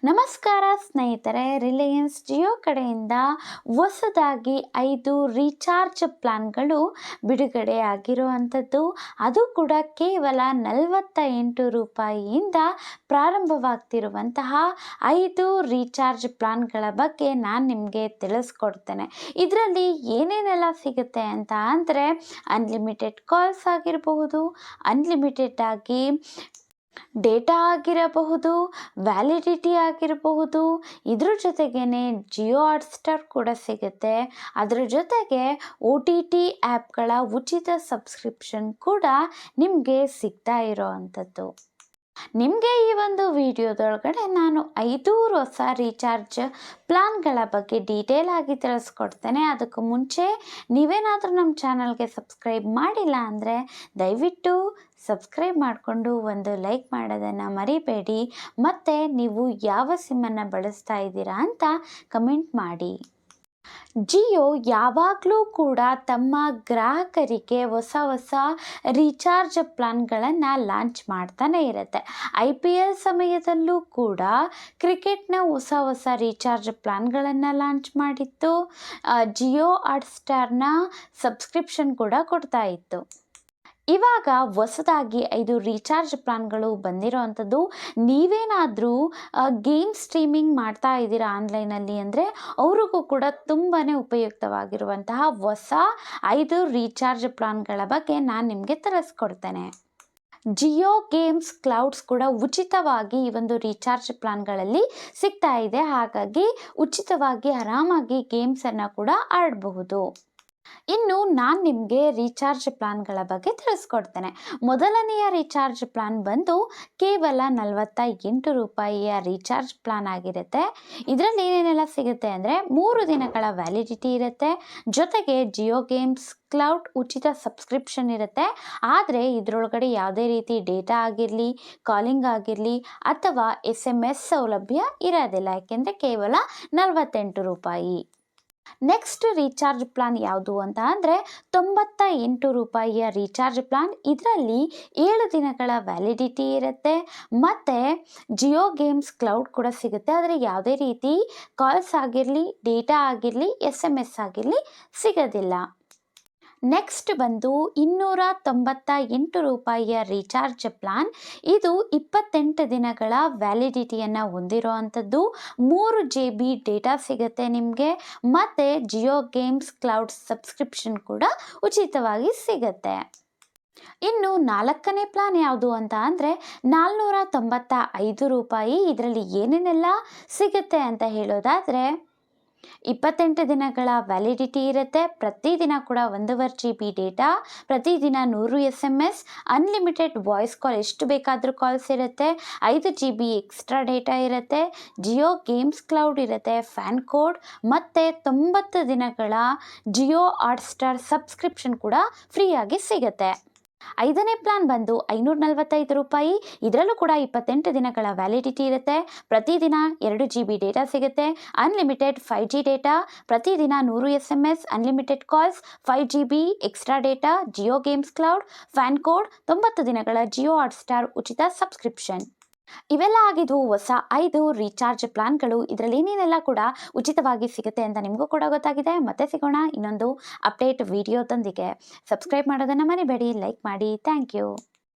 ನಮಸ್ಕಾರ ಸ್ನೇಹಿತರೆ, ರಿಲಯನ್ಸ್ ಜಿಯೋ ಕಡೆಯಿಂದ ಹೊಸದಾಗಿ 5 ರೀಚಾರ್ಜ್ ಪ್ಲಾನ್ಗಳು ಬಿಡುಗಡೆ ಆಗಿರುವಂಥದ್ದು. ಅದು ಕೂಡ ಕೇವಲ 48 ರೂಪಾಯಿಯಿಂದ ಪ್ರಾರಂಭವಾಗ್ತಿರುವಂತಹ 5 ರೀಚಾರ್ಜ್ ಪ್ಲಾನ್ಗಳ ಬಗ್ಗೆ ನಾನು ನಿಮಗೆ ತಿಳಿಸ್ಕೊಡ್ತೇನೆ. ಇದರಲ್ಲಿ ಏನೇನೆಲ್ಲ ಸಿಗುತ್ತೆ ಅಂತ ಅಂದರೆ, ಅನ್ಲಿಮಿಟೆಡ್ ಕಾಲ್ಸ್ ಆಗಿರಬಹುದು, ಅನ್ಲಿಮಿಟೆಡ್ ಆಗಿ ಡೇಟಾ ಆಗಿರಬಹುದು, ವ್ಯಾಲಿಡಿಟಿ ಆಗಿರಬಹುದು, ಇದ್ರ ಜೊತೆಗೇ ಜಿಯೋ ಹಾಟ್ಸ್ಟಾರ್ ಕೂಡ ಸಿಗುತ್ತೆ. ಅದರ ಜೊತೆಗೆ OTT ಆ್ಯಪ್ಗಳ ಉಚಿತ ಸಬ್ಸ್ಕ್ರಿಪ್ಷನ್ ಕೂಡ ನಿಮಗೆ ಸಿಗ್ತಾ ಇರೋ ಅಂಥದ್ದು. ನಿಮಗೆ ಈ ಒಂದು ವಿಡಿಯೋದೊಳಗಡೆ ನಾನು 5 ಹೊಸ ರೀಚಾರ್ಜ್ ಪ್ಲಾನ್ಗಳ ಬಗ್ಗೆ ಡೀಟೇಲ್ ಆಗಿ ತಿಳಿಸ್ಕೊಡ್ತೇನೆ. ಅದಕ್ಕೂ ಮುಂಚೆ ನೀವೇನಾದರೂ ನಮ್ಮ ಚಾನಲ್ಗೆ ಸಬ್ಸ್ಕ್ರೈಬ್ ಮಾಡಿಲ್ಲ ಅಂದರೆ ದಯವಿಟ್ಟು ಸಬ್ಸ್ಕ್ರೈಬ್ ಮಾಡಿಕೊಂಡು ಒಂದು ಲೈಕ್ ಮಾಡೋದನ್ನು ಮರಿಬೇಡಿ. ಮತ್ತು ನೀವು ಯಾವ ಸಿಮ್ಮನ್ನು ಬಳಸ್ತಾ ಇದ್ದೀರಾ ಅಂತ ಕಮೆಂಟ್ ಮಾಡಿ. ಜಿಯೋ ಯಾವಾಗಲೂ ಕೂಡ ತಮ್ಮ ಗ್ರಾಹಕರಿಗೆ ಹೊಸ ರೀಚಾರ್ಜ್ ಪ್ಲಾನ್ಗಳನ್ನು ಲಾಂಚ್ ಮಾಡ್ತಾನೆ ಇರುತ್ತೆ. IPL ಸಮಯದಲ್ಲೂ ಕೂಡ ಕ್ರಿಕೆಟ್ನ ಹೊಸ ರೀಚಾರ್ಜ್ ಪ್ಲಾನ್ಗಳನ್ನು ಲಾಂಚ್ ಮಾಡಿತ್ತು. ಜಿಯೋ ಹಾಟ್ಸ್ಟಾರ್ನ ಸಬ್ಸ್ಕ್ರಿಪ್ಷನ್ ಕೂಡ ಕೊಡ್ತಾ ಇತ್ತು. ಇವಾಗ ಹೊಸದಾಗಿ 5 ರೀಚಾರ್ಜ್ ಪ್ಲಾನ್ಗಳು ಬಂದಿರೋ ಅಂಥದ್ದು. ನೀವೇನಾದರೂ ಗೇಮ್ ಸ್ಟ್ರೀಮಿಂಗ್ ಮಾಡ್ತಾ ಇದ್ದೀರಾ ಆನ್ಲೈನಲ್ಲಿ ಅಂದರೆ ಅವ್ರಿಗೂ ಕೂಡ ತುಂಬಾ ಉಪಯುಕ್ತವಾಗಿರುವಂತಹ ಹೊಸ 5 ರೀಚಾರ್ಜ್ ಪ್ಲಾನ್ಗಳ ಬಗ್ಗೆ ನಾನು ನಿಮಗೆ ತಿಳಿಸ್ಕೊಡ್ತೇನೆ. ಜಿಯೋ ಗೇಮ್ಸ್ ಕ್ಲೌಡ್ಸ್ ಕೂಡ ಉಚಿತವಾಗಿ ಈ ಒಂದು ರೀಚಾರ್ಜ್ ಪ್ಲಾನ್ಗಳಲ್ಲಿ ಸಿಗ್ತಾ ಇದೆ. ಹಾಗಾಗಿ ಉಚಿತವಾಗಿ ಆರಾಮಾಗಿ ಗೇಮ್ಸನ್ನು ಕೂಡ ಆಡಬಹುದು. ಇನ್ನು ನಾನು ನಿಮಗೆ ರೀಚಾರ್ಜ್ ಪ್ಲಾನ್ಗಳ ಬಗ್ಗೆ ತಿಳಿಸ್ಕೊಡ್ತೇನೆ. ಮೊದಲನೆಯ ರೀಚಾರ್ಜ್ ಪ್ಲಾನ್ ಬಂದು ಕೇವಲ 48 ರೂಪಾಯಿಯ ರೀಚಾರ್ಜ್ ಪ್ಲಾನ್ ಆಗಿರುತ್ತೆ. ಇದರಲ್ಲಿ ಏನೇನೆಲ್ಲ ಸಿಗುತ್ತೆ ಅಂದರೆ 3 ದಿನಗಳ ವ್ಯಾಲಿಡಿಟಿ ಇರುತ್ತೆ, ಜೊತೆಗೆ ಜಿಯೋ ಗೇಮ್ಸ್ ಕ್ಲೌಡ್ ಉಚಿತ ಸಬ್ಸ್ಕ್ರಿಪ್ಷನ್ ಇರುತ್ತೆ. ಆದರೆ ಇದರೊಳಗಡೆ ಯಾವುದೇ ರೀತಿ ಡೇಟಾ ಆಗಿರಲಿ, ಕಾಲಿಂಗ್ ಆಗಿರಲಿ ಅಥವಾ SMS ಸೌಲಭ್ಯ ಇರೋದಿಲ್ಲ, ಯಾಕೆಂದರೆ ಕೇವಲ 48 ರೂಪಾಯಿ. ನೆಕ್ಸ್ಟ್ ರೀಚಾರ್ಜ್ ಪ್ಲಾನ್ ಯಾವುದು ಅಂತ ಅಂದರೆ 98 ರೂಪಾಯಿಯ ರೀಚಾರ್ಜ್ ಪ್ಲಾನ್. ಇದರಲ್ಲಿ 7 ದಿನಗಳ ವ್ಯಾಲಿಡಿಟಿ ಇರುತ್ತೆ ಮತ್ತು ಜಿಯೋ ಗೇಮ್ಸ್ ಕ್ಲೌಡ್ ಕೂಡ ಸಿಗುತ್ತೆ. ಆದರೆ ಯಾವುದೇ ರೀತಿ ಕಾಲ್ಸ್ ಆಗಿರಲಿ, ಡೇಟಾ ಆಗಿರಲಿ, SMS ಆಗಿರಲಿ ಸಿಗೋದಿಲ್ಲ. ನೆಕ್ಸ್ಟ್ ಬಂದು 298 ರೂಪಾಯಿಯ ರೀಚಾರ್ಜ್ ಪ್ಲಾನ್. ಇದು 28 ದಿನಗಳ ವ್ಯಾಲಿಡಿಟಿಯನ್ನು ಹೊಂದಿರೋ ಅಂಥದ್ದು. 3 GB ಡೇಟಾ ಸಿಗುತ್ತೆ ನಿಮಗೆ ಮತ್ತು ಜಿಯೋ ಗೇಮ್ಸ್ ಕ್ಲೌಡ್ ಸಬ್ಸ್ಕ್ರಿಪ್ಷನ್ ಕೂಡ ಉಚಿತವಾಗಿ ಸಿಗುತ್ತೆ. ಇನ್ನು 4ನೇ ಪ್ಲಾನ್ ಯಾವುದು ಅಂತ ಅಂದರೆ 495 ರೂಪಾಯಿ. ಇದರಲ್ಲಿ ಏನೇನೆಲ್ಲ ಸಿಗುತ್ತೆ ಅಂತ ಹೇಳೋದಾದರೆ 28 ದಿನಗಳ ವ್ಯಾಲಿಡಿಟಿ ಇರುತ್ತೆ, ಪ್ರತಿದಿನ ಕೂಡ 1.5 GB ಡೇಟಾ, ಪ್ರತಿದಿನ 100 SMS, ಅನ್ಲಿಮಿಟೆಡ್ ವಾಯ್ಸ್ ಕಾಲ್ ಎಷ್ಟು ಬೇಕಾದರೂ ಕಾಲ್ಸ್ ಇರುತ್ತೆ, 5 GB ಎಕ್ಸ್ಟ್ರಾ ಡೇಟಾ ಇರುತ್ತೆ, ಜಿಯೋ ಗೇಮ್ಸ್ ಕ್ಲೌಡ್ ಇರುತ್ತೆ, ಫ್ಯಾನ್ ಕೋಡ್ ಮತ್ತು 90 ದಿನಗಳ ಜಿಯೋ ಹಾಟ್ಸ್ಟಾರ್ ಸಬ್ಸ್ಕ್ರಿಪ್ಷನ್ ಕೂಡ ಫ್ರೀಯಾಗಿ ಸಿಗುತ್ತೆ. 5ನೇ ಪ್ಲಾನ್ ಬಂದು 545 ರೂಪಾಯಿ. ಇದರಲ್ಲೂ ಕೂಡ 28 ದಿನಗಳ ವ್ಯಾಲಿಡಿಟಿ ಇರುತ್ತೆ, ಪ್ರತಿದಿನ 2 GB ಡೇಟಾ ಸಿಗುತ್ತೆ, ಅನ್ಲಿಮಿಟೆಡ್ 5G ಡೇಟಾ, ಪ್ರತಿದಿನ 100 SMS, unlimited calls, 5 GB extra data, Jio games cloud, fan code, 90 ದಿನಗಳ ಜಿಯೋ ಹಾಟ್ಸ್ಟಾರ್ ಉಚಿತ ಸಬ್ಸ್ಕ್ರಿಪ್ಷನ್. ಇವೆಲ್ಲ ಆಗಿದ್ವು ಹೊಸ 5 ರೀಚಾರ್ಜ್ ಪ್ಲಾನ್ಗಳು. ಇದರಲ್ಲಿ ಏನೇನೆಲ್ಲ ಕೂಡ ಉಚಿತವಾಗಿ ಸಿಗುತ್ತೆ ಅಂತ ನಿಮಗೂ ಕೂಡ ಗೊತ್ತಾಗಿದೆ. ಮತ್ತೆ ಸಿಗೋಣ ಇನ್ನೊಂದು ಅಪ್ಡೇಟ್ ವಿಡಿಯೋದೊಂದಿಗೆ. ಸಬ್ಸ್ಕ್ರೈಬ್ ಮಾಡೋದನ್ನು ಮರಿಬೇಡಿ, ಲೈಕ್ ಮಾಡಿ. Thank you.